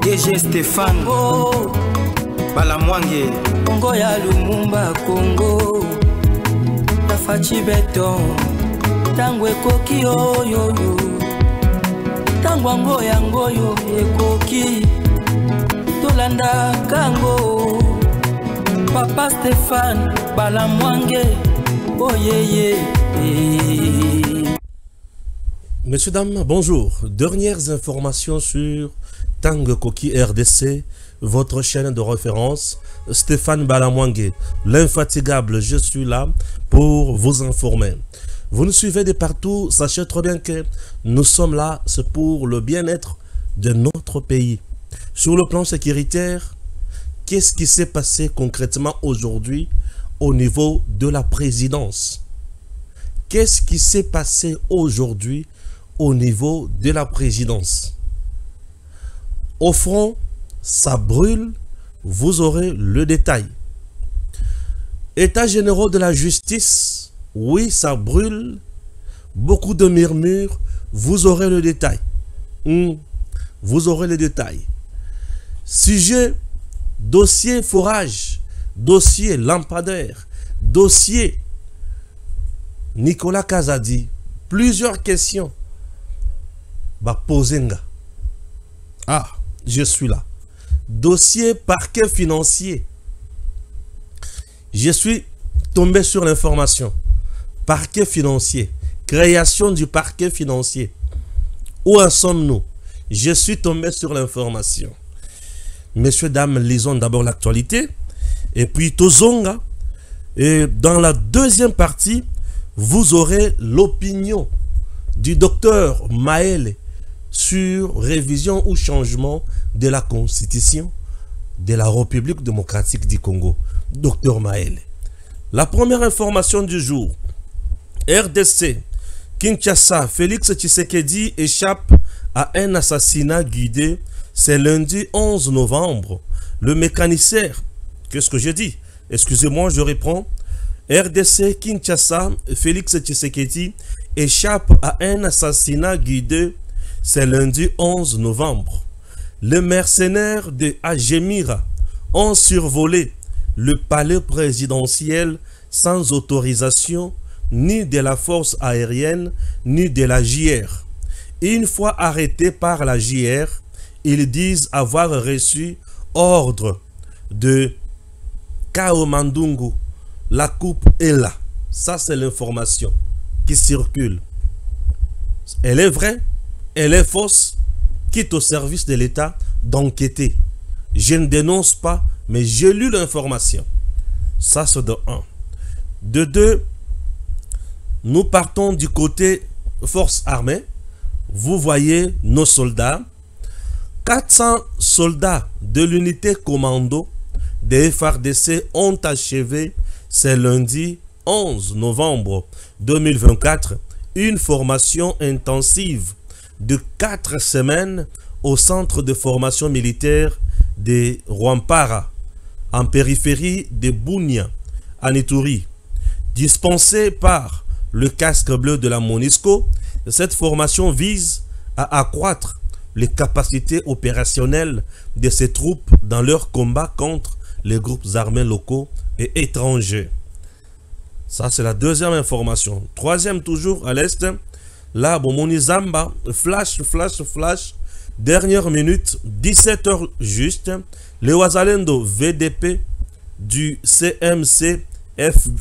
DG Stéphane Balamwange Congo ya Lumumba Congo Tafachi Beton Tango ekoki oyoyo Tango ango yangoyo ekoki Tolanda kango Papa Stéphane Balamwange Oyeye. Messieurs, dames, bonjour. Dernières informations sur Tango Koki RDC, votre chaîne de référence, Stéphane Balamwange, l'infatigable, je suis là pour vous informer. Vous nous suivez de partout, sachez très bien que nous sommes là, c'est pour le bien-être de notre pays. Sur le plan sécuritaire, qu'est-ce qui s'est passé concrètement aujourd'hui au niveau de la présidence? Qu'est-ce qui s'est passé aujourd'hui au niveau de la présidence? Au front, ça brûle, vous aurez le détail. État généraux de la justice, oui, ça brûle, beaucoup de murmures, vous aurez le détail. Vous aurez le détail. Sujet, dossier forage, dossier lampadaire, dossier Nicolas Kazadi, plusieurs questions. Posenga. Ah, je suis là. Dossier parquet financier. Je suis tombé sur l'information. Parquet financier. Création du parquet financier. Où en sommes-nous? Je suis tombé sur l'information. Messieurs, dames, lisons d'abord l'actualité. Et puis Tozonga. Et dans la deuxième partie, vous aurez l'opinion du docteur Maël sur révision ou changement de la constitution de la République démocratique du Congo. Docteur Maël. La première information du jour. RDC. Kinshasa. Félix Tshisekedi échappe à un assassinat guidé. C'est lundi 11 novembre. Le mécanicien. Qu'est-ce que j'ai dit? Excusez-moi, je reprends. RDC Kinshasa, Félix Tshisekedi échappe à un assassinat guidé. C'est lundi 11 novembre. Les mercenaires de Ajemira ont survolé le palais présidentiel sans autorisation ni de la force aérienne ni de la JR. Une fois arrêtés par la JR, ils disent avoir reçu ordre de Kao Mandungu. La coupe est là. Ça, c'est l'information qui circule. Elle est vraie, elle est fausse. Quitte au service de l'État d'enquêter. Je ne dénonce pas, mais j'ai lu l'information. Ça, c'est de 1. De 2, nous partons du côté forces armées. Vous voyez nos soldats. 400 soldats de l'unité commando des FARDC ont achevé, c'est lundi 11 novembre 2024, une formation intensive de 4 semaines au centre de formation militaire de Rwampara, en périphérie de Bunia, en Ituri. Dispensée par le casque bleu de la MONUSCO, cette formation vise à accroître les capacités opérationnelles de ces troupes dans leur combat contre les groupes armés locaux et étrangers. Ça, c'est la deuxième information. Troisième, toujours à l'est, là, Monizamba, flash, dernière minute, 17h juste, les Wazalendo VDP du CMC FDP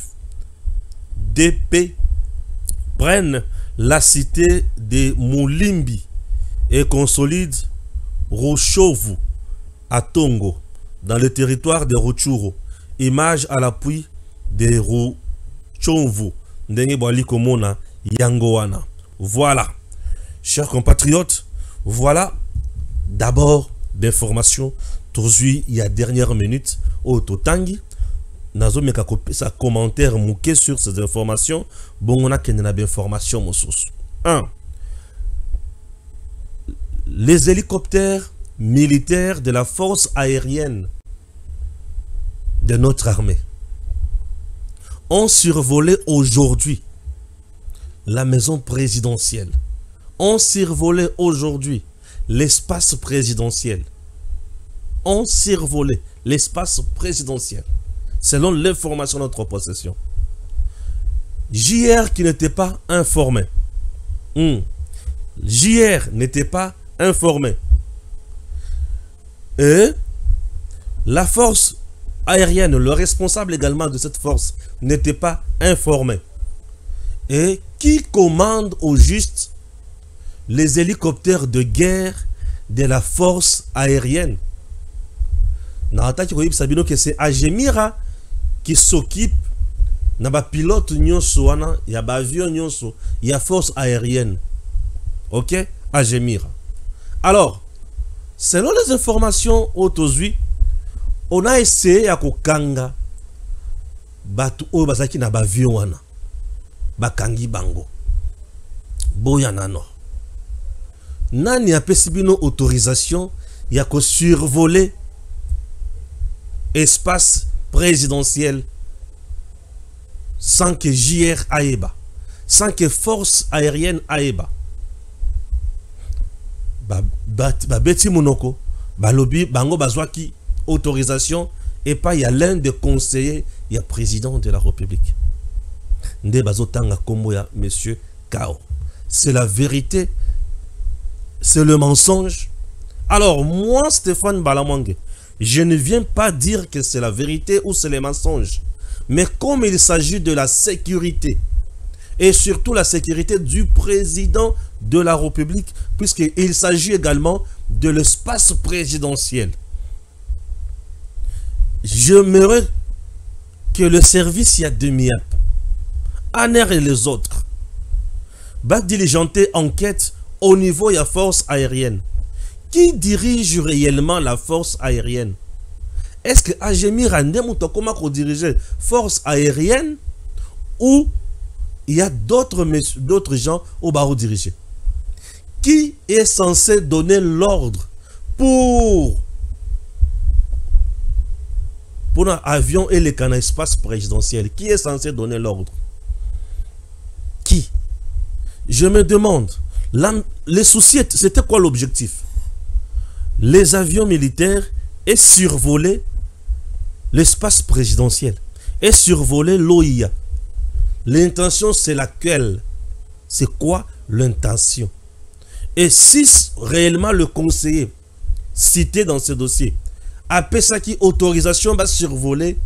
prennent la cité de Moulimbi et consolident Rochovu à Tongo, dans le territoire de Rutshuru. Image à l'appui de Rutshuru. Voilà, chers compatriotes, voilà d'abord d'informations. Aujourd'hui, il y a dernière minute au Totangi. Nazo meka sa commentaire mouké sur ces informations. Bon, on a qu'il y a des informations, mon source. 1. Les hélicoptères militaires de la force aérienne de notre armée ont survolé aujourd'hui la maison présidentielle, ont survolé aujourd'hui l'espace présidentiel. ont survolé l'espace présidentiel, selon l'information de notre possession. JR qui n'était pas informé. JR n'était pas informé. Et la force aérienne, le responsable également de cette force, n'était pas informé. Et qui commande au juste les hélicoptères de guerre de la force aérienne? C'est Agemira qui s'occupe na ba pilote nyonso wana ya ba avion nyonso ya force aérienne. OK, Agemira. Alors, selon les informations autozui, on a essayé à kokanga batu o bazaki na ba avion wana bakangi bango boya nano. Nani apesi bino autorisation ya ko survoler espace présidentiel sans que JR aeba, sans que force aérienne aeba? Beti monoko balobi bango bazwaki autorisation et pas il y a l'un des conseillers, il y a président de la République. Nde bazotanga kombo ya monsieur Kao. C'est la vérité, c'est le mensonge. Alors moi Stéphane Balamangue, je ne viens pas dire que c'est la vérité ou c'est le mensonge. Mais comme il s'agit de la sécurité, et surtout la sécurité du président de la République, puisqu'il s'agit également de l'espace présidentiel, j'aimerais que le service Yademiap, ANER et les autres, va diligenter enquête au niveau de la force aérienne. Qui dirige réellement la force aérienne? Est-ce que Agemira Ndemutokoma diriger force aérienne ou il y a d'autres gens au barreau diriger? Qui est censé donner l'ordre pour un avion et les canaux espace présidentiel? Qui est censé donner l'ordre? Qui? Je me demande. Les soucis, c'était quoi l'objectif? Les avions militaires et survoler l'espace présidentiel et survoler l'OIA. L'intention, c'est laquelle? C'est quoi l'intention? Et si réellement le conseiller cité dans ce dossier a Pesaki autorisation va survoler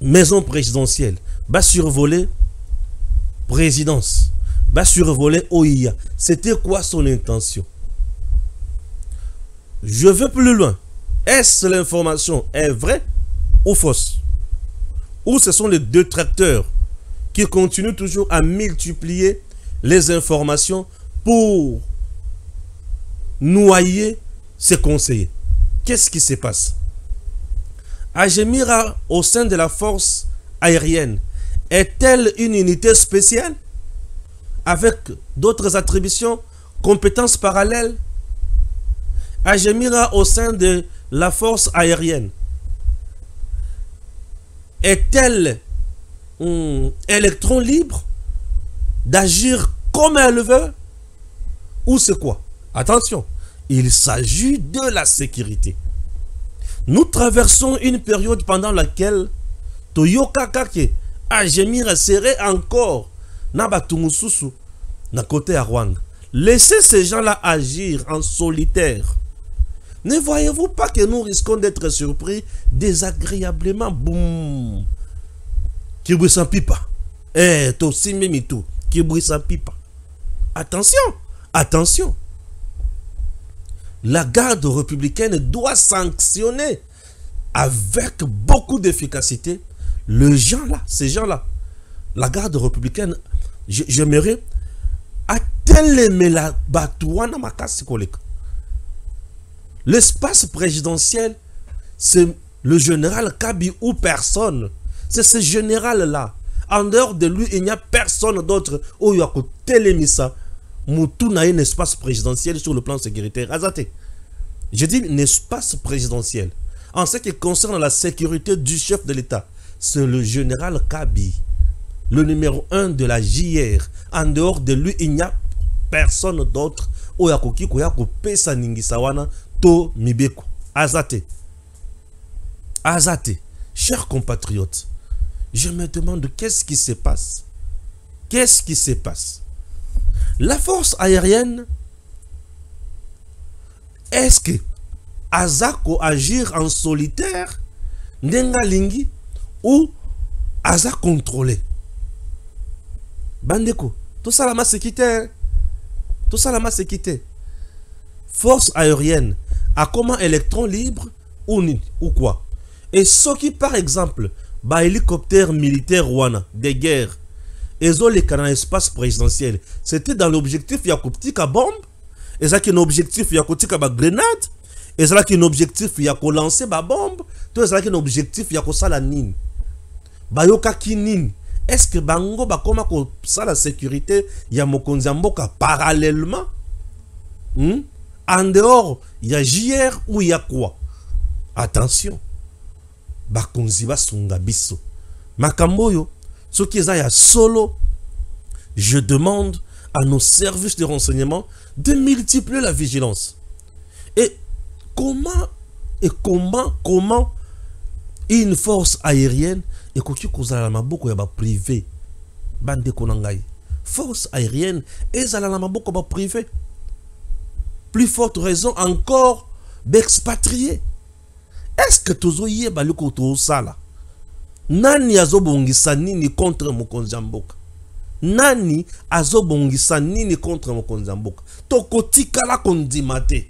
maison présidentielle, va survoler présidence, va survoler OIA, c'était quoi son intention? Je vais plus loin. Est-ce l'information est vraie ou fausse? Ou ce sont les détracteurs qui continuent toujours à multiplier les informations pour noyer ces conseillers? Qu'est-ce qui se passe? Agemira, au sein de la force aérienne, est-elle une unité spéciale avec d'autres attributions, compétences parallèles? Agemira, au sein de la force aérienne, est-elle électron libre d'agir comme elle veut? Ou c'est quoi? Attention, il s'agit de la sécurité. Nous traversons une période pendant laquelle Toyoka Kake Agemira serait encore Nabatumususu na côté à Rwanda. Laissez ces gens-là agir en solitaire. Ne voyez-vous pas que nous risquons d'être surpris désagréablement? Boum. Kibri sans pipa. Tossi mimitou. Kibri sans pipa. Attention. Attention. La garde républicaine doit sanctionner avec beaucoup d'efficacité les gens-là, ces gens-là. La garde républicaine, j'aimerais atteler la batouana makasi koleka. L'espace présidentiel, c'est le général Kabi ou personne. C'est ce général-là. En dehors de lui, il n'y a personne d'autre. Où il y a télémissa. Moutou n'a un espace présidentiel sur le plan sécuritaire. Azate. Je dis un espace présidentiel. En ce qui concerne la sécurité du chef de l'État, c'est le général Kabi, le numéro 1 de la JR. En dehors de lui, il n'y a personne d'autre. Oyakoki koyako pesa ningisawana to mibeko. Azate. Azate. Chers compatriotes, je me demande qu'est-ce qui se passe. Qu'est-ce qui se passe? La force aérienne, est-ce que Azako agir en solitaire, Nenga Lingi, ou Aza contrôlé? Bandeko, tout ça la masse quitté. Tout ça la masse quitté. Force aérienne, à comment électron libre ou quoi? Et ce qui, par exemple, ba hélicoptère militaire wana de guerre, et zo les dans l'espace présidentiel, c'était dans l'objectif il y a une bombe, et ça qui est un objectif il y a une grenade, et ça qui est un objectif il y a lancer ba bombe, tout ça qui est un objectif il y a ça la nine. Ba yoka kinine. Est-ce que bango ba koma ko ça la sécurité il y a mokonzi mboka parallèlement? En dehors, il y a JR ou il y a quoi? Attention. Bakonzi ba sunga biso. Makamboyo, ce qui est solo, je demande à nos services de renseignement de multiplier la vigilance. Et comment une force aérienne et koki kozala na maboko ya ba privé bande konangai force aérienne ezala na maboko ba privé. Plus forte raison encore d'expatrier. Est-ce que tozoye baliko to sala? Nani azobongisa nini contre mokonzi mboka? Nani azobongisa nini contre mokonzi mboka? Tokotika la kondimate.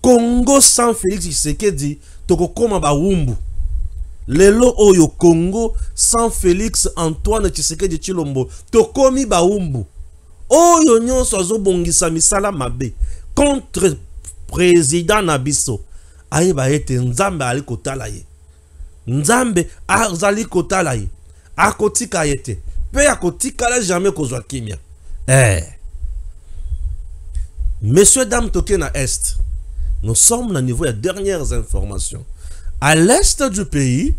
Congo sans Félix Tshisekedi tokokoma ba wumbu. Lelo oyo Congo sans Félix Antoine Tshisekedi Tshilombo tokomi ba wumbu. Oyo nyonso azobongisa misala mabe contre président Nabiso. Aïba ete nzambe ali kotala ye. Nzambe azali kotala ye. Akotika yete. Pe akotika la jamais kozwa kimia. Messieurs, dames, toke na est. Nous sommes au niveau des dernières informations. À l'est du pays,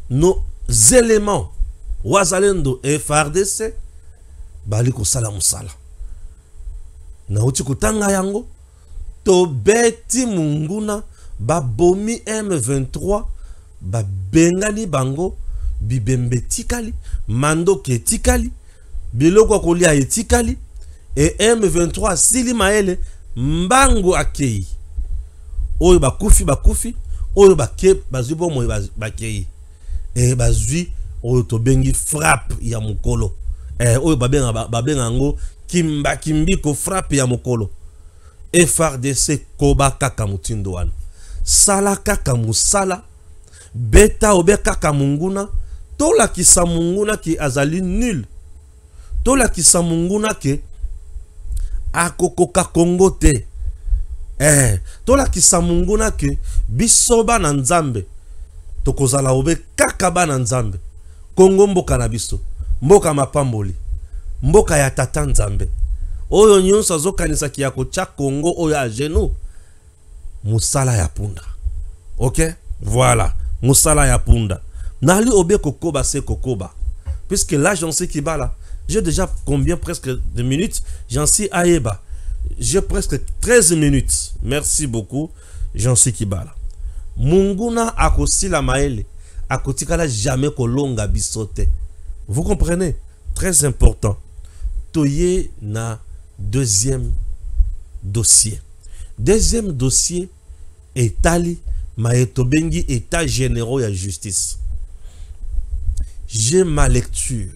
nos éléments Wazalendo et FARDC bali kosala musala. Na uti kutanga yango to beti munguna babomi M23 babengani bango bibembe tikali mando ke tikali biloko kolia etikali et M23 sili maele mbango akei oyo bakufi oyo bake bazubo mo bakei et bazui oyo to bengi frappe ya mukolo oyo babenga ngo kimbi ko frappe ya mukolo. FARDC koba kaka mutindo wana sala kaka musala beta obe kaka munguna tola kisa munguna ki azali nul tola kisa munguna ke akokoka Kongo te tola kisa munguna ke bisoba na nzambe tokozala obe kaka bana nzambe Kongo mboka na biso mboka mapamboli mboka ya tata nzambe oyo nyonso azokanisa ki ya kocha Kongo oyo a genou musala ya punda. Ok, voilà, musala ya punda nali obe kokoba se kokoba puisque là j'en sais qui bat là. J'ai déjà combien presque de minutes? J'en sais aïeba. J'ai presque 13 minutes. Merci beaucoup. J'en sais qui bat là. Munguna akosi la maele akotikala jamais kolonga bisote. Vous comprenez? Très important. Toye na deuxième dossier. Deuxième dossier etali maetobengi état généraux ya justice. J'ai ma lecture,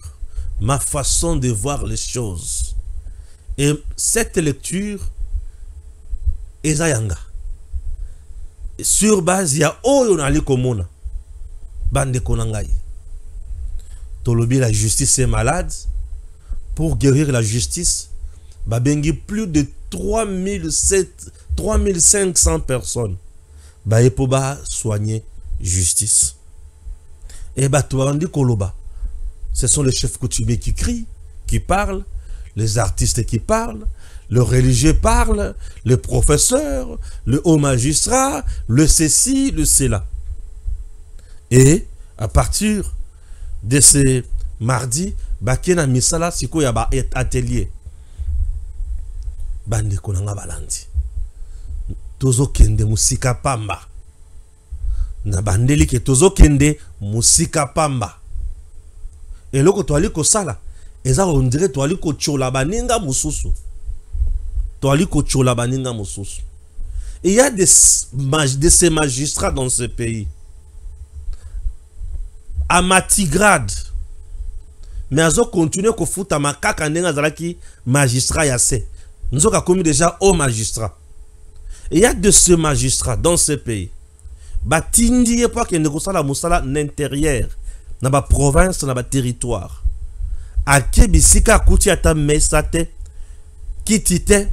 ma façon de voir les choses. Et cette lecture ezayanga. Sur base ya oyo nali komona bande konangai. Tolobi la justice est malade. Pour guérir la justice, babengi plus de 3500 personnes. Baepoba soigner justice. Et Batouandi Koloba. Ce sont les chefs coutumiers qui crient, qui parlent, les artistes qui parlent, le religieux parle, le professeur, le haut magistrat, le ceci, le cela. Et à partir de ce mardi, bakena misala siko ya ba atelier. Bande konanga balandi. tozo kende musika pamba. Na bandeli ke tozo kende musika pamba. Et loko toali ko sala. Eza on dirait toali ko chola baninga mususu. Toali ko chola baninga mususu. Et il y a de ces magistrats dans ce pays. À Matigrade. Mais ils ont continué à foutre à makaka ndenga zalaki magistrat yassé. Nous avons commis déjà au magistrat. Et il y a de ces magistrats dans ce pays. Batindi pas que ne musala l'intérieur, dans la province, dans le territoire. A Kebisika kuti ata mesate, kitite,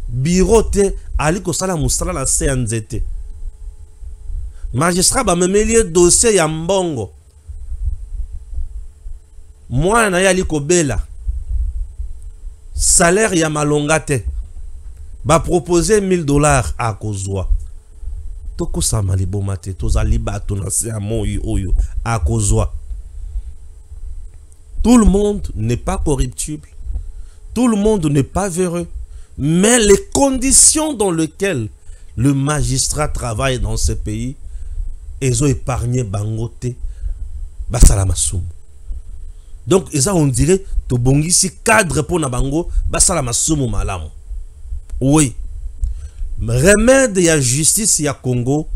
birote, ali kosala musala la CNZT. Magistrat ba memelie dossier ya mbongo. Moi na yali kobela. Salaire ya malongate. Ba proposer $1000 à kozwa. Toko sama libomate toza libato na se amoyi oyo à kozwa. Tout le monde n'est pas corruptible. Tout le monde n'est pas véreux. Mais les conditions dans lesquelles le magistrat travaille dans ce pays, ils ont épargné Bangote, Basalamasumu. Donc, ils ont dirait, to bongisi cadre pour Nabango, Basalamasumu malamu. Oui. Remède ya justice ya Congo,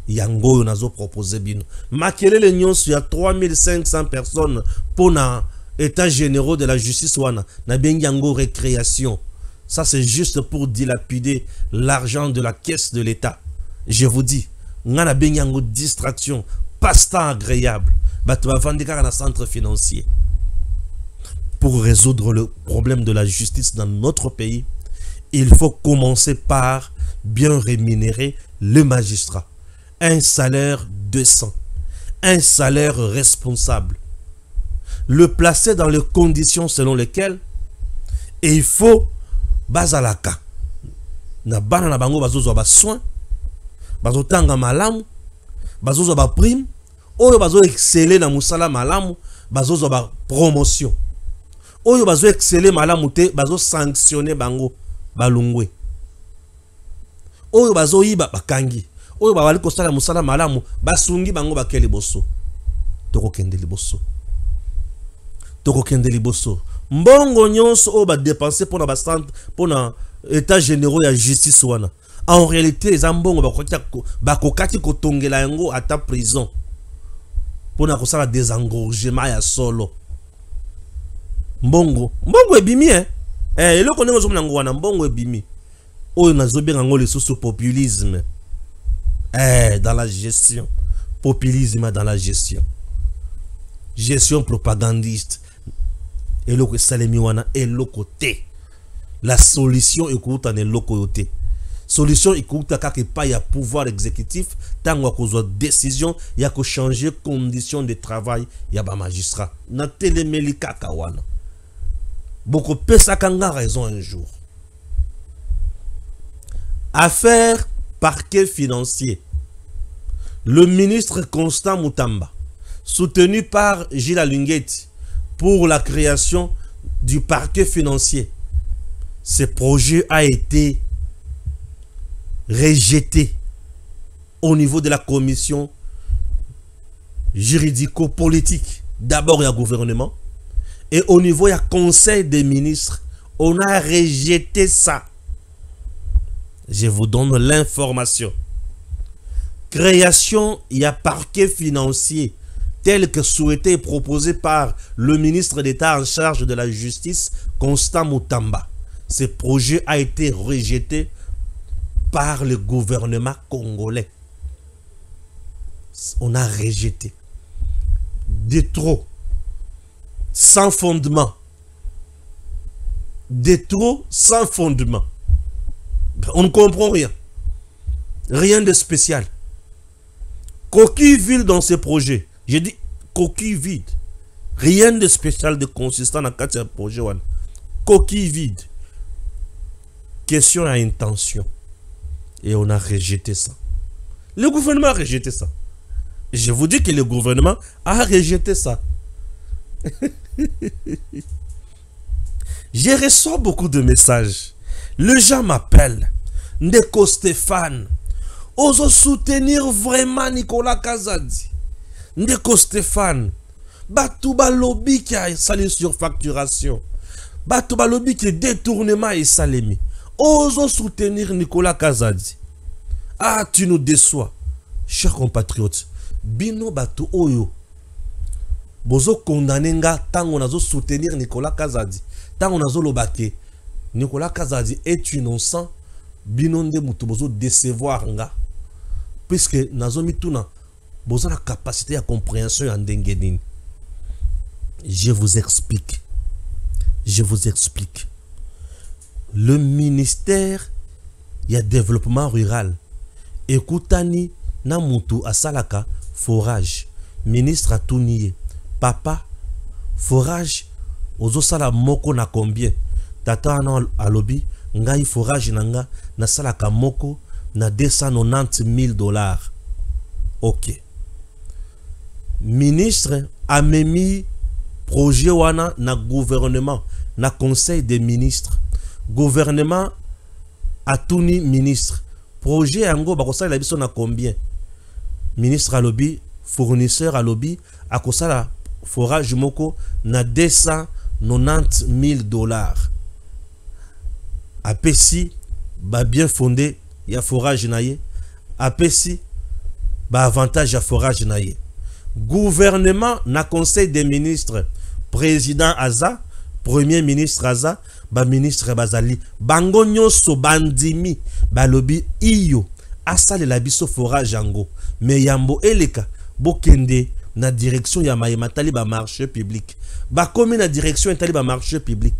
yango nazo proposé bino. Makele le nyons ya 3500 personnes pour na état généraux de la justice wana na bengi yango récréation. Ça c'est juste pour dilapider l'argent de la caisse de l'État. Je vous dis, ngana bengi yango distraction, passe-temps agréable. Bato ba vandika na centre financier. Pour résoudre le problème de la justice dans notre pays, il faut commencer par bien rémunérer le magistrat. Un salaire décent, un salaire responsable. Le placer dans les conditions selon lesquelles et il faut bazalaka. Na bana na bango bazozo ba soin, bazotanga malamu, bazozo ba prime, oyo bazo exceller na musala malamu, bazozo ba promotion. Oyo bazo exceller malamu te, bazo sanctionner bango balungwe. Oyo bazo yiba bakangi. Oyo babali kosala musala malamu basungi bango bakeli boso. Toko kende liboso. Toko kende liboso. Mbongo nyonso o ba dépenser pour na ba centre pour na état généraux ya justice wana. En réalité les ambongo bakokati kotongela yango ata prison. Pour na kosala désengorgement ya solo. Mbongo ebimi eloko ndenge ozomona ngo wana mbongo ebimi. Oyo nazobenga ngo le sous populisme. Dans la gestion. Populisme dans la gestion. Gestion propagandiste. Et le salemi wana et le côté. La solution est ne loko yote. Solution est kaka pas ya pouvoir exécutif tant à cause de décision ya ko changer conditions de travail ya ba magistrat. Na telemeli kaka wana. Beaucoup pesa kanga raison un jour. Affaire parquet financier. Le ministre Constant Mutamba, soutenu par Gilles Alungeti pour la création du parquet financier. Ce projet a été rejeté au niveau de la commission juridico-politique. D'abord, il y a gouvernement. Et au niveau, il y a conseil des ministres. On a rejeté ça. Je vous donne l'information. Création, il y a parquet financier tel que souhaité et proposé par le ministre d'État en charge de la justice, Constant Mutamba. Ce projet a été rejeté par le gouvernement congolais. On a rejeté. De trop. Sans fondement. De trop, sans fondement. On ne comprend rien. Rien de spécial. Coquille vide dans ce projet. J'ai dit coquille vide. Rien de spécial, de consistant dans ce projet. Coquille vide. Question à intention. Et on a rejeté ça. Le gouvernement a rejeté ça. Je vous dis que le gouvernement a rejeté ça. Je reçois beaucoup de messages. Les gens m'appellent. Ndeko Stéphane, ozo soutenir vraiment Nicolas Kazadi. Ndeko Stéphane, batou balobi qui a salé surfacturation. Batou balobi qui détournement et salemi. Ozo soutenir Nicolas Kazadi. Ah, tu nous déçois, chers compatriotes. Bino batou oyo. Bozo condamner nga tango nazo soutenir Nicolas Kazadi. Tango nazo lobake. Nicolas Kazadi est innocent. Binonde mutu bozo décevoir nga. Puisque nazo mituna bozo la capacité à compréhension en dengenini. Je vous explique. Je vous explique. Le ministère y a développement rural. Écoutani na mutu asalaka forage. Ministre atuniye. Papa, forage, ozo sala moko na combien? Tata na alobi, ngai forage nanga, na salaka moko na $290,000. Ok. Ministre a mis projet wana na gouvernement, na conseil des ministres. Gouvernement a tuni ministre. Projet yango bakosala biso na combien? Ministre alobi, fournisseur alobi, akosala forage moko na $290,000. Apesi ba bien fondé ya forage naye. Apesi ba avantage ya forage naye. Gouvernement na conseil des ministres, président Aza, premier ministre Aza, ba ministre Bazali, bango nyonso bandimi balobi iyo asale la biso forage yango. Mais yambo eleka bokende na direction ya mayema tali ba marché public. Ba komi na direction tali ba marché public.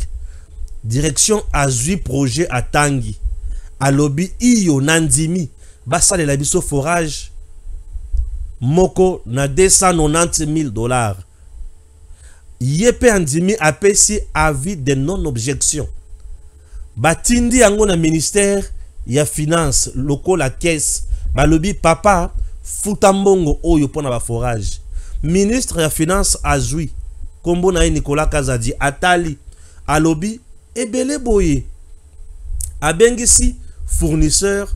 Direction azui projet atangi. Alobi iyo nandimi basale la biso forage moko na $290,000. Yepe andimi apesi avis de non-objection. Batindi yango na ministère ya finance loko la caisse. Balobi papa futambongo oyo pona ba forage. Ministre ya finance azui kombo na Nicolas Kazadi atali alobi ebele boye abengisi fournisseur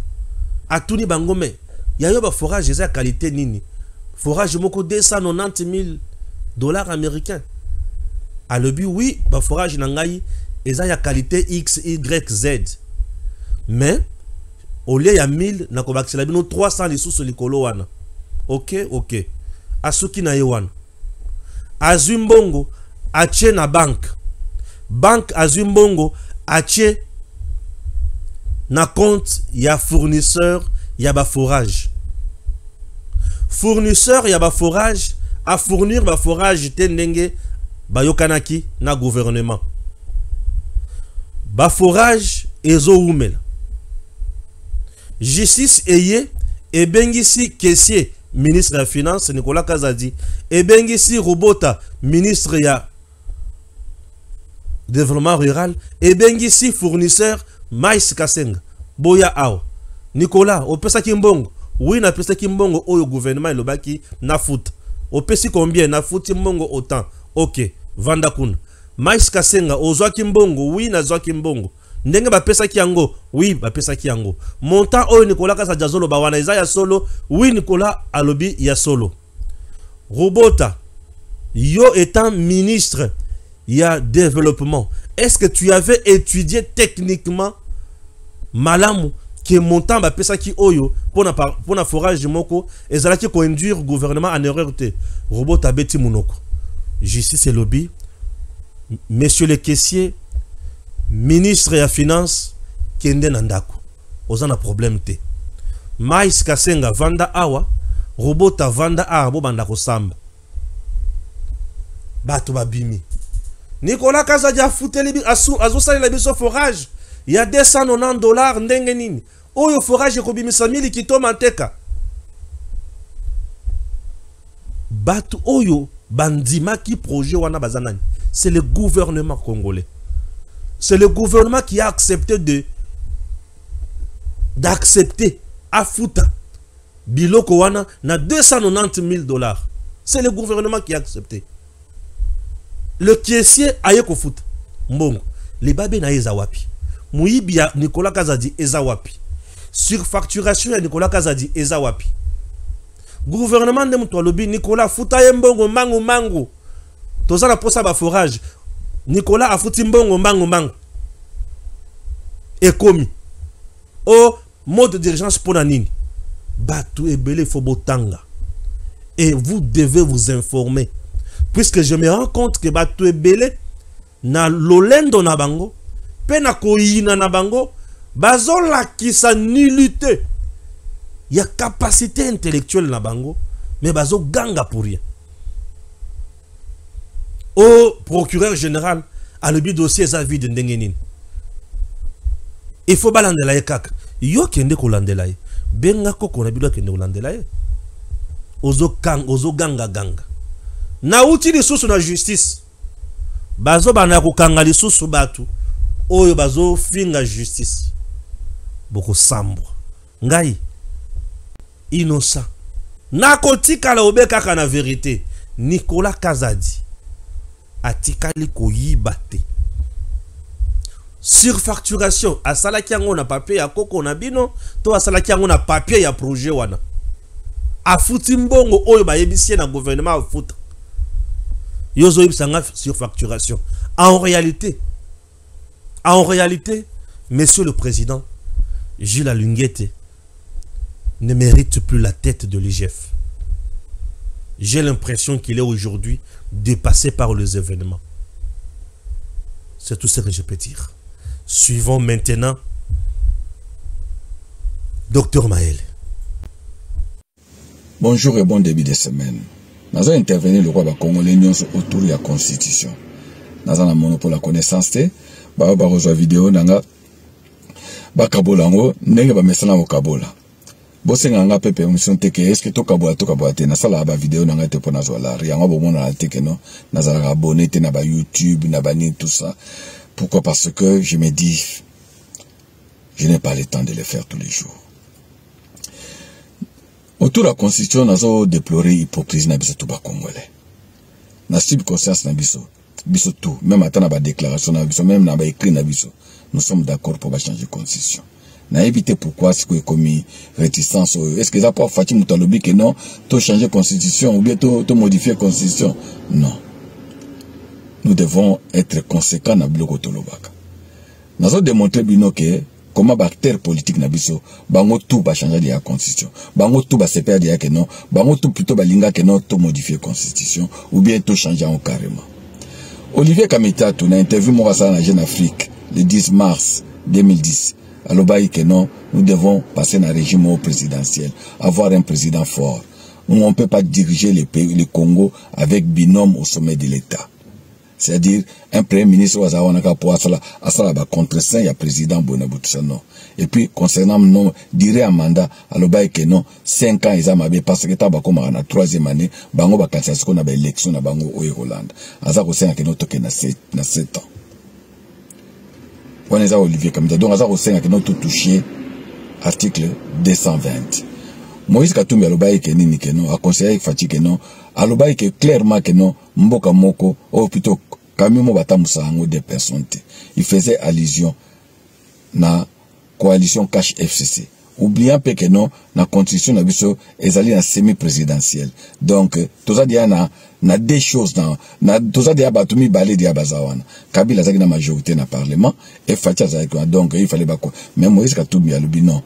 atuni bangome yayo ba forage eza qualité nini forage moko $290,000 américains alobi oui ba forage na ngai eza ya qualité XYZ mais au lieu ya 1000 na kobakisela bino 300 lisusu likolo wana. Ok asuki na yewana azumbongo ache na bank azumbongo ache na compte ya fournisseur ya ba forage. Fournisseur ya ba forage a fournir ba forage tendenge bayokanaki na gouvernement. Ba forage ezo umela. Justice eye ebengisi caissier ministre ya finance Nicolas Kazadi ebengisi Robota ministre ya développement rural ebengisi fournisseur Mais Kasenga boya awa Nicolas opesa kimbongo oui na pesa kimbongo oyo gouvernement elobaki na foot opesi combien na foot mbongo autant ok vanda kuna Mais Kasenga ozwa kimbongo oui na zwa kimbongo ndenge bapesa kiango oui bapesa kiango montant oyo Nicolas Kazadi zolo bawana eza ya solo oui Nicolas alobi ya solo. Robota yo étant ministre il y a développement. Est-ce que tu avais étudié techniquement malamu que montant ba pesa ki oyo pona forage moko ezalaki ko induire gouvernement en erreur te Robota beti munoko. Justice et lobby, monsieur le caissier, ministre ya finance kende nandako. Ozana problème te. Mais Kasenga vanda awa, Robota vanda awa bo banda ko samba. Bato babimi. Nicolas Kazadi a fouteli azosali la biso forage. Il y a $290 ndenge nini. Oyo forage ekobimisa 1000 kitoma nteka. Batu oyo bandima ki projet wana bazanani. C'est le gouvernement congolais. C'est le gouvernement qui a accepté d'accepter à fouta biloko wana na $290,000. C'est le gouvernement qui a accepté. Le caissier aye ko foot mbongo les babé na ezawapi muibi ya Nicolas Kazadi ezawapi surfacturation ya Nicolas Kazadi eza wapi? Gouvernement de Mutolobi Nicolas futa mbongo mangu toza la posa ba forage Nicolas afuti mbongo mangu ekomi o mode de dirigeance pour nini batu ebele fobotanga et vous devez vous informer puisque je me rends compte que batu ebele na lolendo na bango pe na koyina na bango bazola kisa nullité. Il y a capacité intellectuelle na bango, mais bazo ganga pour rien. Au procureur général, à le dossier sa vie de Ndengenin. Il faut balandela kaka. Yo kende ko landela. Benga ko ko na bido kende ko landela. Ozo ganga. Na uti li susu na justice. Bazo bana ko kanga li susu batu. Oyo bazo finga justice. Boko sambo. Ngai innocent. Nakotika la obeka kana vérité. Nicolas Kazadi atikali koyibate. Surfacturation asalaki yango na papier ya koko na bino to asalaki yango na papier ya projet wana. Afuti mbongo oyo bayebisie na gouvernement afuta. Yozo yibsanga surfacturation. En réalité, monsieur le président Gilles Alunguete ne mérite plus la tête de l'IGF. J'ai l'impression qu'il est aujourd'hui dépassé par les événements. C'est tout ce que je peux dire. Suivons maintenant Dr Maël. Bonjour et bon début de semaine. Nous avons intervenu le roi de Congolais autour de la constitution. Nous avons un monopole de la connaissance. Nous avons une vidéo. Nous avons un kabola. Bosenga nga pepe mission teke est-ce que to kabola te na sala ba vidéo na nga te pona zola rianga bo mona teke no na zala abonné te na ba YouTube na ba ni tout ça. Pourquoi? Parce que je me dis je n'ai pas le temps de le faire tous les jours. Autour de la constitution nazo déplorer hypocrisie na biso to ba congolais. Na cible conscience na biso tout même atana ba déclaration na biso même na ba écrit na biso nous sommes d'accord pour changer la constitution. Na éviter pourquoi c'est que commis réticence. Est-ce que ça pas Fatim Moutalobi que non, to changer constitution ou bien to modifier constitution? Non. Nous devons être conséquents na bloc Tolobaka. Nous avons démontré bino que comment bactère politique na biso bango tout ba changer la constitution. Bango tout ba séparer dia que non, bango tout plutôt ba linga que non to modifier constitution ou bien to changer en carrément. Olivier Kamita tu na interview moi ça na Jeune Afrique le 10 mars 2010. Alors, que non, nous devons passer dans un régime présidentiel, avoir un président fort. Nous, on ne peut pas diriger le Congo avec binôme au sommet de l'État. C'est-à-dire, un premier ministre pour contre ça, il y a président Bonabutsano. Et puis, concernant non, dirait un mandat, alors que non, 5 ans, ils ont parce que t'as comme la 3e année, bango ba kansa ce qu'on a élection na bango au Hollande. Azako 5 ans, que na 7 ans. On est à Olivier Kamita. Donc, on a tout touché article 220. Moïse Katumbi alobaye ke nini ke non, a conseillé Fati ke non, alobaye ke clairement ke non, mboka moko, ou plutôt, kamimo bata musango des personnes. Il faisait allusion na coalition Cash FCC. Oubliant que non, la constitution na biso ezali na semi-présidentielle. Donc, tout ça dit na des choses dans tout ça dit batumi balé dia bazawana. Kabila zaki na majorité na parlement et Fatia zaki donc il fallait ba quoi. Mais Moïse Katumbi alobi non.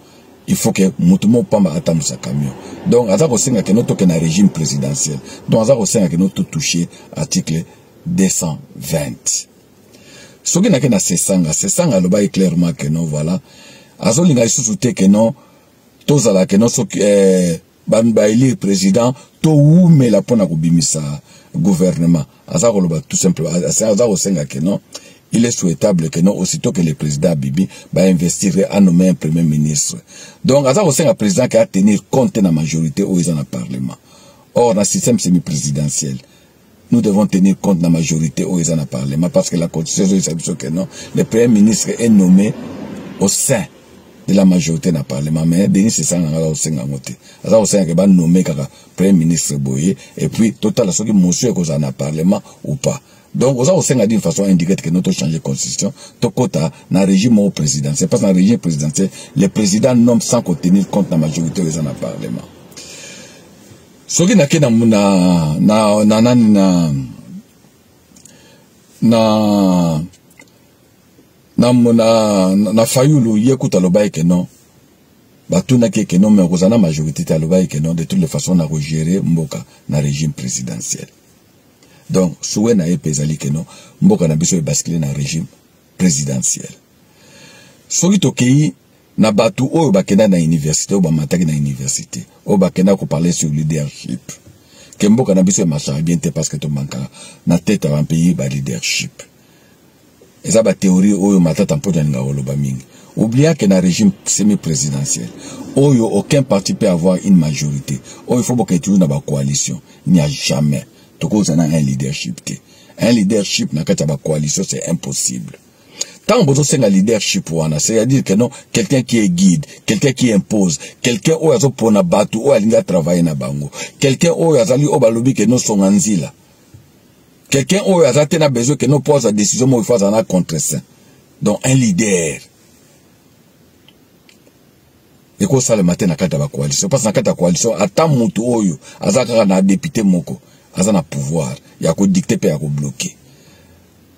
Il faut que mutumo pamba atamu sa camion. Donc azako senga que notre na régime présidentiel. Donc azako senga que notre touché article 220. Soki na ke na sesanga loba clairement que non voilà. Azolinga isusu te que non tozala que non so ba élire président to oume la pona kubimisa gouvernement azako loba tout simplement azako senga que non il est souhaitable que non aussitôt que le président Bibi va investir à nommer un premier ministre. Donc azako senga président qui a tenir compte de la majorité au dans le parlement. Or dans le système semi-présidentiel nous devons tenir compte de la majorité au dans le parlement parce que la constitution dit que non le premier ministre est nommé au sein de la majorité dans le Parlement. Mais Denis c'est ça, on a aussi noté. Ça aussi que va nommer comme Premier ministre Boye et puis total ce qui monsieur que ça dans le Parlement ou pas. Donc, on a aussi d'une façon indiquée que nous avons changé de constitution. Tout côté, dans le régime présidentiel. Parce que dans le régime présidentiel, les présidents nomment sans tenir compte de la majorité dans le Parlement. Ce qui est na fayulu yekuta lobaye que non batuna ke non mais kozana majorité ta lobaye que non de toutes les façons na regérer mboka na régime présidentiel. Donc soué na epezali que non mboka na biso e basculer na régime présidentiel. Soki tokei na batu oyo bakenda na université o ba mataki na université o bakenda ko parler sur leadership. Que mboka na biso e marche bien te parce que to manka na tête à un pays ba leadership. Et ça, la théorie, oyo matata mpoja nga oloba mingi. Oubliez que dans le régime semi-présidentiel, oyo aucun parti peut avoir une majorité. Oyo il faut que tu aies une coalition. Il n'y a jamais. Toko zana un leadership. Un leadership na kata ba coalition, c'est impossible. Tant que vous avez un leadership, c'est-à-dire que non, quelqu'un qui est guide, quelqu'un qui impose, quelqu'un oyo azo pona batu, oyo alinga travailler na bango, quelqu'un oyo azali obalobi que non son anzila. Quelqu'un où il a besoin que nous pose la décision, mais il faut en contre ça. Donc, un leader. Et quoi ça le matin, dans la coalition? Parce que dans la coalition, à tant de oyo, à un député moko, à un pouvoir, il y a qu'au dicter, il y a qu'au bloquer.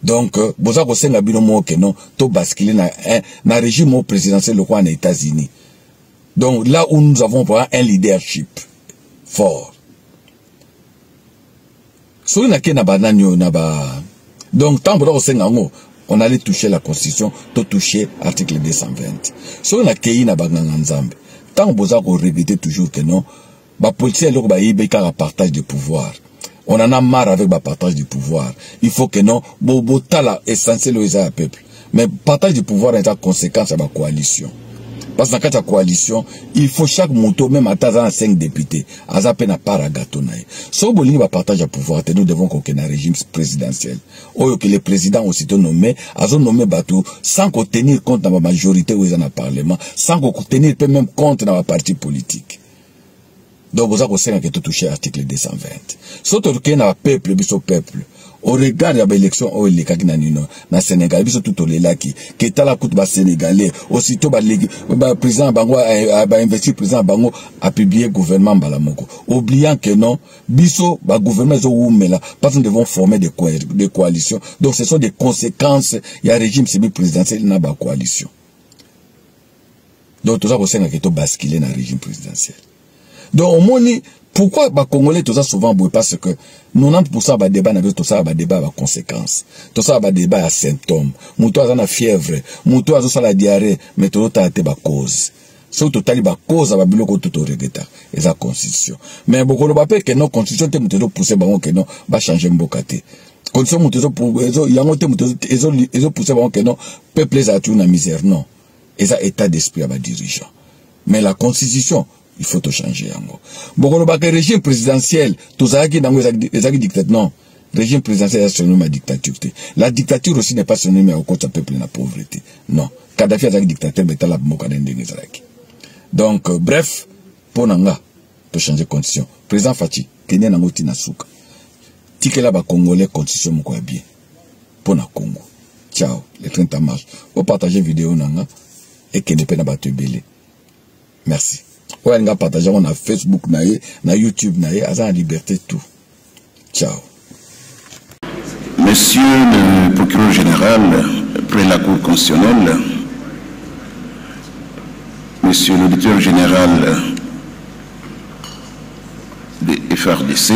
Donc, vous avez aussi un binomo que non, tout basculer dans un régime présidentiel, le quoi, en États-Unis. Donc, là où nous avons un leadership fort. Donc, tant que on allait toucher la constitution, tout toucher l'article 220. Si on a créé na banganzambe, tant que vous répétez toujours que non, la politique est un partage de pouvoir. On en a marre avec le partage du pouvoir. Il faut que non, botala essentiel au peuple. Mais partage du pouvoir est une conséquence à la coalition. Parce que dans la coalition, il faut chaque moto, même à 5 députés, à peine à part à gâteau. Si vous voulez partager le pouvoir, nous devons qu'on ait un régime présidentiel. Ou que les présidents aussitôt nommés, ils ont nommé Batou, sans qu'on tenir compte de la majorité où ils sont dans le Parlement, sans qu'on tenir même compte de la partie politique. Donc, vous avez que touché l'article 220. Si vous avez un peuple, au regard de l'élection au na Sénégal, biso tout le laki, qui est à la coûte bas sénégalais, aussitôt président Bango a investi président Bango a publié gouvernement Balamoko. Oubliant que non, biso gouvernement là, parce que nous devons former des coalitions. Donc ce sont des conséquences, il y a un régime semi-présidentiel dans la coalition. Donc tout ça, vous savez que tout basculer dans le régime présidentiel. Donc au moins, pourquoi les Congolais tout ça souvent parce que 90% des débats n'avaient tout ça débat à conséquences, tout ça débat à symptômes, mouto a la fièvre, mouto a la diarrhée, mais tout a été ba cause. C'est tout a ba cause à biloko tout au regrettar et sa constitution. Mais beaucoup le rappelle que nos constitution te mouto pousser bango que non va changer mbokate. Constitution mouto pour yango te mouto ezo pousser bango que non peuple les a tout na misère non. Et ça état d'esprit à ba dirigeant. Mais la constitution il faut tout changer. Bon, le régime présidentiel, tout ça qui est dans les dictatures, non. Régime présidentiel est synonyme à dictature. La dictature aussi n'est pas synonyme au côté peuple et la pauvreté. Non. Kadhafi est un dictateur, mais la donc, bref, pour Nanga, pour changer de constitution. Président Fachi, Kenya Nangoti Nasuka. Tikela ba Congolais, constitution moko bien. Pour na Congo. Ciao, le 30 mars. Vous partagez vidéo Nanga et que ne peut pas te belé. Merci. On va partager on a Facebook, na YouTube, à la liberté tout. Ciao. Monsieur le procureur général près la Cour constitutionnelle, Monsieur l'auditeur général de FRDC,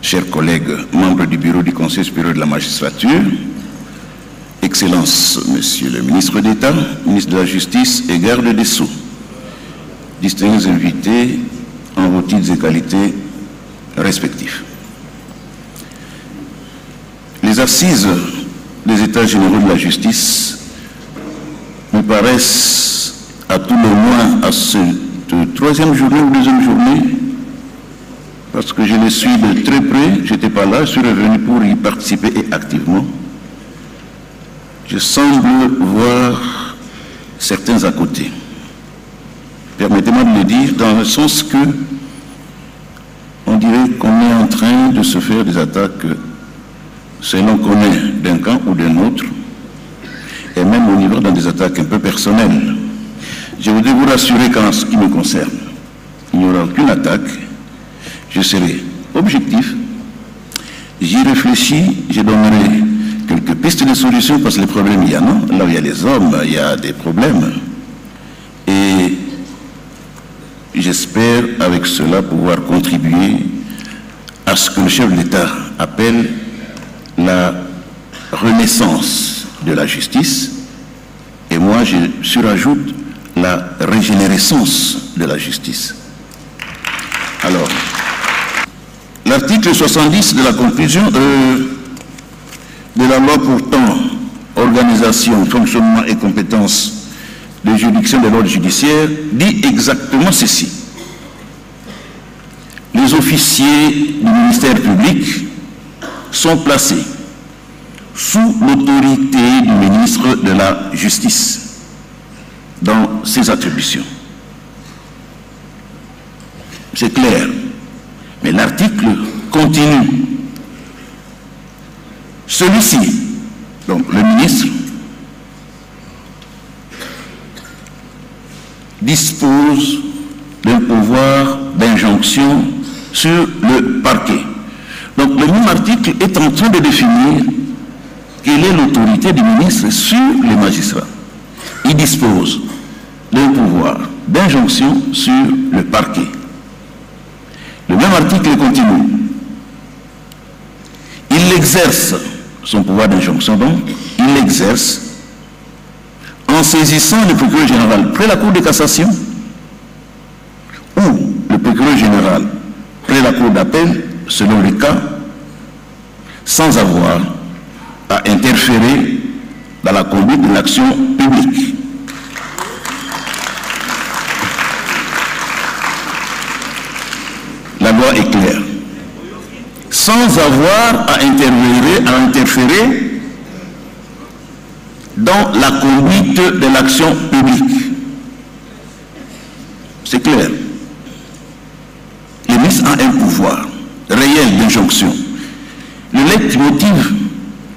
chers collègues membres du bureau du Conseil supérieur de la magistrature, Excellences, Monsieur le ministre d'État, ministre de la Justice et garde des Sceaux, distingués invités en vos titres et qualités respectifs. Les assises des États généraux de la justice me paraissent à tout le moins à cette troisième journée ou deuxième journée, parce que je les suis de très près, je n'étais pas là, je suis revenu pour y participer et activement. Je semble voir certains à côté. Permettez-moi de le dire dans le sens que on dirait qu'on est en train de se faire des attaques selon qu'on est d'un camp ou d'un autre, et même au niveau dans des attaques un peu personnelles. Je voudrais vous rassurer qu'en ce qui me concerne, il n'y aura aucune attaque, je serai objectif, j'y réfléchis, je donnerai quelques pistes de solutions parce que les problèmes, il y en a. Là où il y a les hommes, il y a des problèmes. Et j'espère avec cela pouvoir contribuer à ce que le chef de l'État appelle la renaissance de la justice. Et moi, je surajoute la régénérescence de la justice. Alors, l'article 70 de la conclusion de la loi portant organisation, fonctionnement et compétences de juridiction de l'ordre judiciaire dit exactement ceci. Les officiers du ministère public sont placés sous l'autorité du ministre de la Justice dans ses attributions. C'est clair. Mais l'article continue. Celui-ci, donc le ministre, dispose d'un pouvoir d'injonction sur le parquet. Donc le même article est en train de définir quelle est l'autorité du ministre sur les magistrats. Il dispose d'un pouvoir d'injonction sur le parquet. Le même article continue. Il exerce son pouvoir d'injonction, donc, il l'exerce en saisissant le procureur général près la Cour de cassation ou le procureur général près la Cour d'appel, selon le cas, sans avoir à interférer dans la conduite de l'action publique. La loi est claire. Sans avoir à interférer dans la conduite de l'action publique. C'est clair. Le ministre a un pouvoir réel d'injonction. Le leitmotiv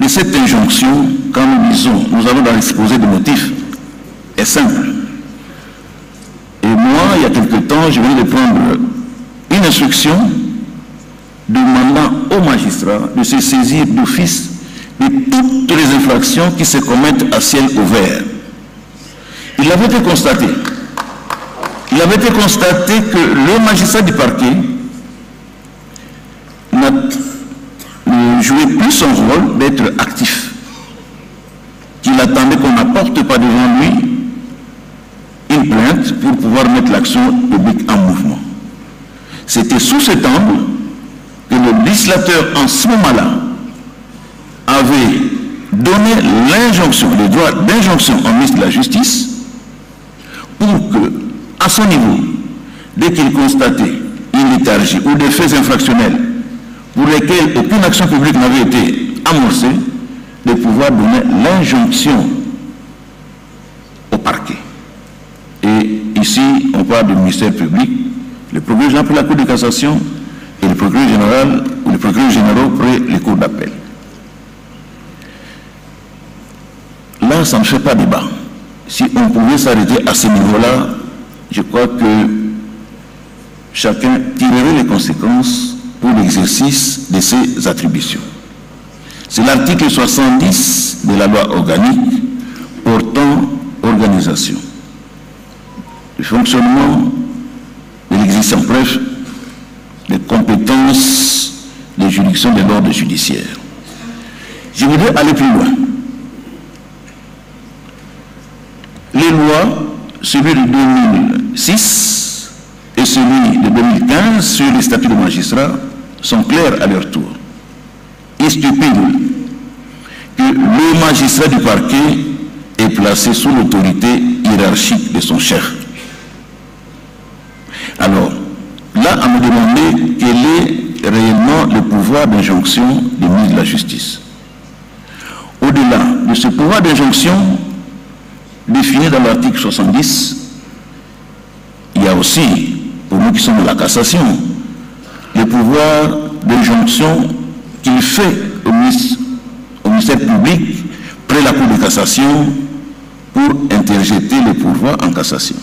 de cette injonction, quand nous disons, nous allons dans l'exposé de motifs, est simple. Et moi, il y a quelque temps, je venais de prendre une instruction demandant aux magistrats de se saisir d'office de toutes les infractions qui se commettent à ciel ouvert. Il avait été constaté. Il avait été constaté que le magistrat du parquet ne jouait plus son rôle d'être actif. Qu'il attendait qu'on n'apporte pas devant lui une plainte pour pouvoir mettre l'action publique en mouvement. C'était sous cet angle que le législateur en ce moment-là avait donné l'injonction, le droit d'injonction au ministre de la Justice pour que, à son niveau, dès qu'il constatait une léthargie ou des faits infractionnels pour lesquels aucune action publique n'avait été amorcée, de pouvoir donner l'injonction au parquet. Et ici, on parle du ministère public, le procureur général pour la Cour de cassation et le procureur général ou le procureur général près les cours d'appel. Là, ça ne fait pas débat. Si on pouvait s'arrêter à ce niveau-là, je crois que chacun tirerait les conséquences pour l'exercice de ses attributions. C'est l'article 70 de la loi organique portant organisation, le fonctionnement de l'exercice, bref, des compétences de juridiction de l'ordre judiciaire. Je voudrais aller plus loin. Les lois, celui de 2006 et celui de 2015 sur les statuts de magistrats sont clairs à leur tour. Il stipule que le magistrat du parquet est placé sous l'autorité hiérarchique de son chef. Alors, là, à me demander quel est réellement le pouvoir d'injonction du ministre de la Justice. Au-delà de ce pouvoir d'injonction, définie dans l'article 70, il y a aussi, pour nous qui sommes de la cassation, le pouvoir d'injonction qu'il fait au ministère public près la Cour de cassation pour interjeter le pouvoir en cassation.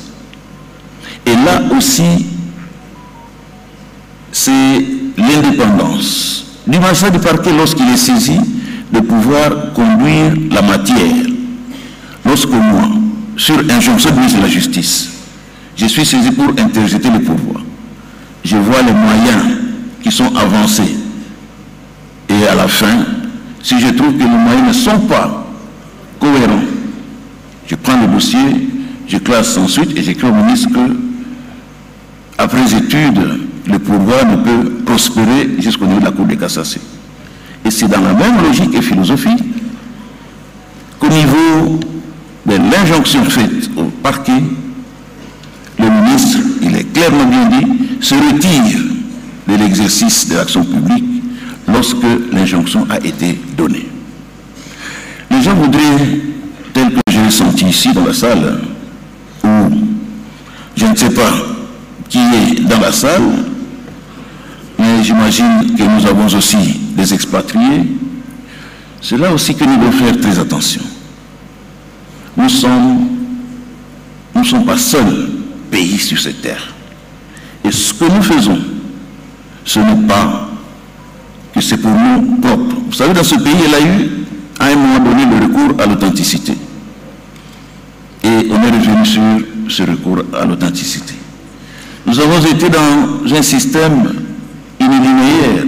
Et là aussi, c'est l'indépendance du magistrat du parquet lorsqu'il est saisi de pouvoir conduire la matière. Lorsque moi, sur injonction du ministre de la Justice, je suis saisi pour interjeter le pouvoir, je vois les moyens qui sont avancés. Et à la fin, si je trouve que les moyens ne sont pas cohérents, je prends le dossier, je classe ensuite et j'écris au ministre que, après étude, le pouvoir ne peut prospérer jusqu'au niveau de la Cour de cassation. Et c'est dans la même logique et philosophie qu'au niveau de l'injonction faite au parquet, le ministre, il est clairement bien dit, se retire de l'exercice de l'action publique lorsque l'injonction a été donnée. Les gens voudraient, tel que je l'ai senti ici dans la salle, où je ne sais pas qui est dans la salle, mais j'imagine que nous avons aussi des expatriés, c'est là aussi que nous devons faire très attention. Nous ne sommes pas seuls pays sur cette terre. Et ce que nous faisons, ce n'est pas que c'est pour nous propres. Vous savez, dans ce pays, il y a eu, à un moment donné, le recours à l'authenticité. Et on est revenu sur ce recours à l'authenticité. Nous avons été dans un système unilinéaire,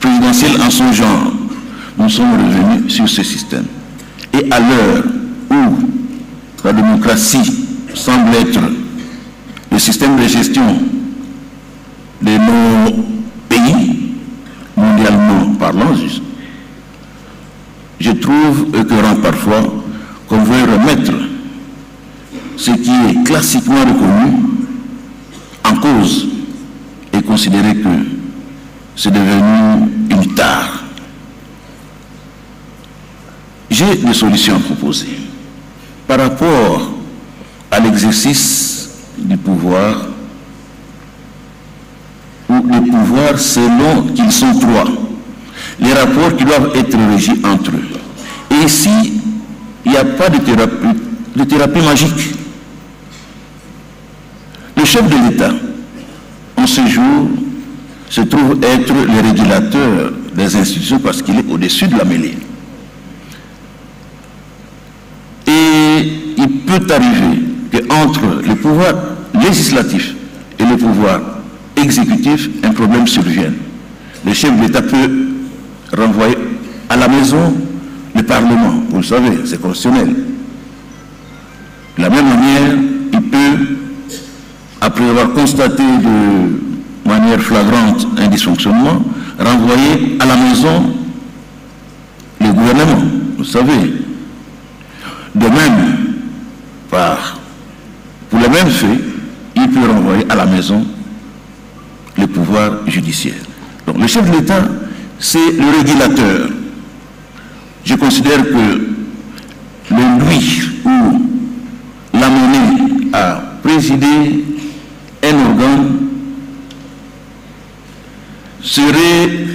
présidentiel en son genre. Nous sommes revenus sur ce système. Et à l'heure où la démocratie semble être le système de gestion de nos pays, mondialement parlant, je trouve écœurant parfois qu'on veuille remettre ce qui est classiquement reconnu en cause et considérer que c'est devenu une tare. J'ai des solutions à proposer par rapport à l'exercice du pouvoir, ou des pouvoirs selon qu'ils sont trois, les rapports qui doivent être régis entre eux. Et ici, il n'y a pas de thérapie magique. Le chef de l'État, en ce jour, se trouve être le régulateur des institutions parce qu'il est au-dessus de la mêlée. Et il peut arriver qu'entre le pouvoir législatif et le pouvoir exécutif, un problème survienne. Le chef de l'État peut renvoyer à la maison le Parlement. Vous le savez, c'est constitutionnel. De la même manière, il peut, après avoir constaté de manière flagrante un dysfonctionnement, renvoyer à la maison le gouvernement. Vous savez. De même, pour le même fait, il peut renvoyer à la maison le pouvoir judiciaire. Donc le chef de l'État, c'est le régulateur. Je considère que le lui ou la monnaie a présidé un organe serait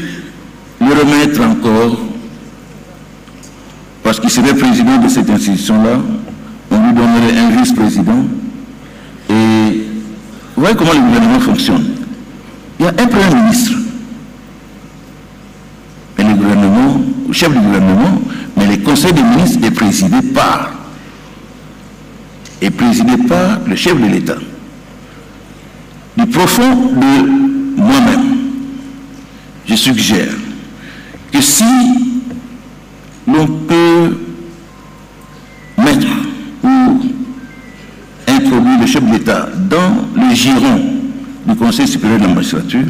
le remettre encore, parce qu'il serait président de cette institution-là, on lui donnerait un vice-président. Et vous voyez comment le gouvernement fonctionne. Il y a un premier ministre, mais le gouvernement, le chef du gouvernement, mais le conseil des ministres est présidé par le chef de l'État. Du profond de moi-même, je suggère que si l'on peut mettre ou introduire le chef de l'État dans le giron du Conseil supérieur de la magistrature,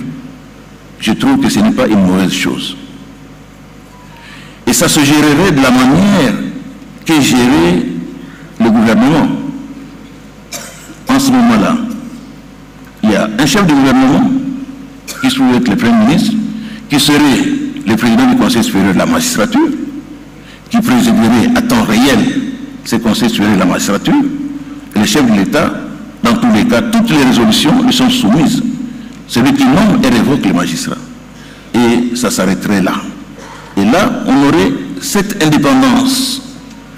je trouve que ce n'est pas une mauvaise chose. Et ça se gérerait de la manière que gérait le gouvernement. En ce moment-là, il y a un chef de gouvernement qui se trouve être le Premier ministre, qui serait le président du Conseil supérieur de la magistrature, qui présiderait à temps réel c'est Conseil supérieur de la magistrature. Et le chef de l'État, dans tous les cas, toutes les résolutions lui sont soumises. Celui qui nomme et révoque les magistrats. Et ça s'arrêterait là. Et là, on aurait cette indépendance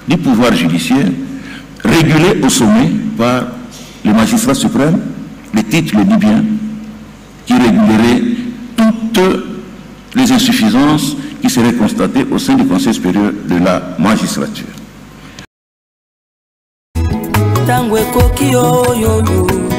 du pouvoir judiciaire régulée au sommet par le magistrat suprême, le titre le dit bien, qui régulerait toutes les insuffisances qui seraient constatées au sein du Conseil supérieur de la magistrature. Tangue koki yo yo yo